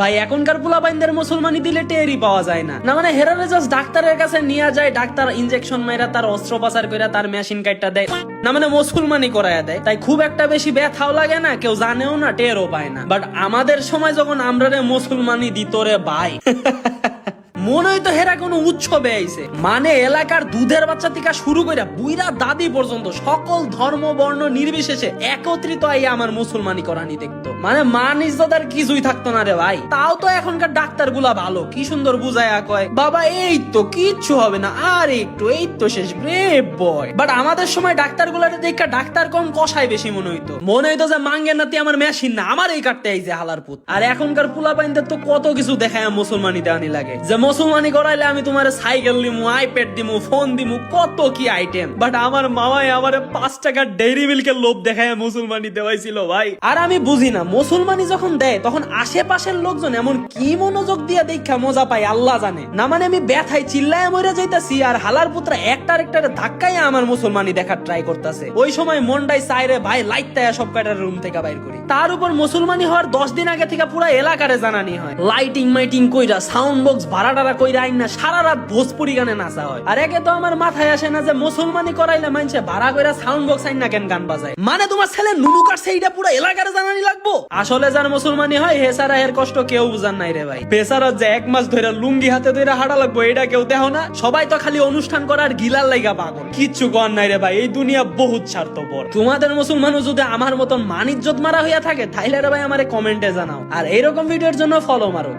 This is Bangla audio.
ভাই এখনকার পোলাপাইনদের মুসলমানি দিলে টেরই পাওয়া যায় না না মানে হেরারে জাস্ট ডাক্তারের কাছে নিয়ে যায়, ডাক্তার ইনজেকশন মাইরা তার অস্ত্রোপচার করে তার মেশিন কাটটা দেয়, না মানে মুসলমানি করায়া দেয়। তাই খুব একটা বেশি ব্যথাও লাগে না, কেউ জানেও না, টেরও পায় না। বাট আমাদের সময় যখন আমরা রে মুসলমানি দিত রে ভাই মনে হইতো হেরা কোনো উৎসবে আইছে। মানে এলাকার দুধের বাচ্চা থেকে শুরু করে বুইরা দাদি পর্যন্ত সকল ধর্ম বর্ণ নির্বিশেষে একত্রিত আইয়া আমার মুসলমানি করানি দেখতো। মানে মান ইজ্জত কিছুই থাকতো না রে ভাই। তাও তো এখনকার ডাক্তার গুলা ভালো, কি সুন্দর বুঝায়া কয় বাবা এই তো কিচ্ছু হবে না, আর একটু এই তো শেষ ব্রেভ বয়। বাট আমাদের সময় ডাক্তার গুলারে দেখা ডাক্তার কম কষাই বেশি মনে হইতো যে মাঙ্গের নাতি আমার মেশিন না, আমার এই কাটতে আইছে হালার পুত। আর এখনকার পোলাপাইনদের তো কত কিছু দেখায় মুসলমানি দেওয়ানি লাগে, যে মুসলমানি করাইলে আমি তোমার সাইকেল দিমু, আইপ্যাড দিমু, ফোন দিমু, কত কি আইটেম। বাট আমার মামাই আমার 5 টাকার ডেইরি মিল্কের লোভ দেখায় মুসলমানি দেওয়াইছিল ভাই। আর আমি বুঝি না মুসলমানি যখন দেয় তখন আশেপাশের লোকজন এমন কি মনোযোগ দিয়া দেখা মজা পায় আল্লাহ জানে। না মানে আমি ব্যথায় চিল্লায় মরে যাইতাছি আর হালার পুত্রা একটার ধাক্কায় আমার মুসলমানি দেখার ট্রাই করতেছে। ওই সময় মনটাই চাইরে ভাই লাইটটায় সব কয়টার রুম থেকে বাইর করি। তার উপর মুসলমানি হওয়ার 10 দিন আগে থেকে পুরো এলাকারে জানানি হয়, লাইটিং মাইটিং কইরা সাউন্ড বক্স ভাড়াটারা কইরা আইন না সারা রাত ভোজপুরি গানে নাচা হয়। আর একে তো আমার মাথায় আসে না যে মুসলমানি করাইলে মানুষে ভাড়া কইরা সাউন্ড বক্স আইন না কেন গান বাজায়। মানে তোমার ছেলে নুনু কাটছে এইটা পুরো এলাকারে জানানি লাগবো। আসলে যার মুসলমানি হয় হে সারা এর কষ্ট কেউ বুঝান নাই রে ভাই। বেচারা যে 1 মাস ধরে লুঙ্গি হাতে ধরে হাঁটা লাগবো এটা কেউ দেখো না। সবাই তো খালি অনুষ্ঠান করার গিলার লাইগা পাগল, কিচ্ছু কর নাই রে ভাই। এই দুনিয়া বহুত স্বার্থপর। তোমাদের মুসলমানও যদি আমার মতন মান ইজ্জত মারা হইয়া থাকে তাইলে রে ভাই আমারে কমেন্টে জানাও। আর এইরকম ভিডিওর জন্য ফলো মারো।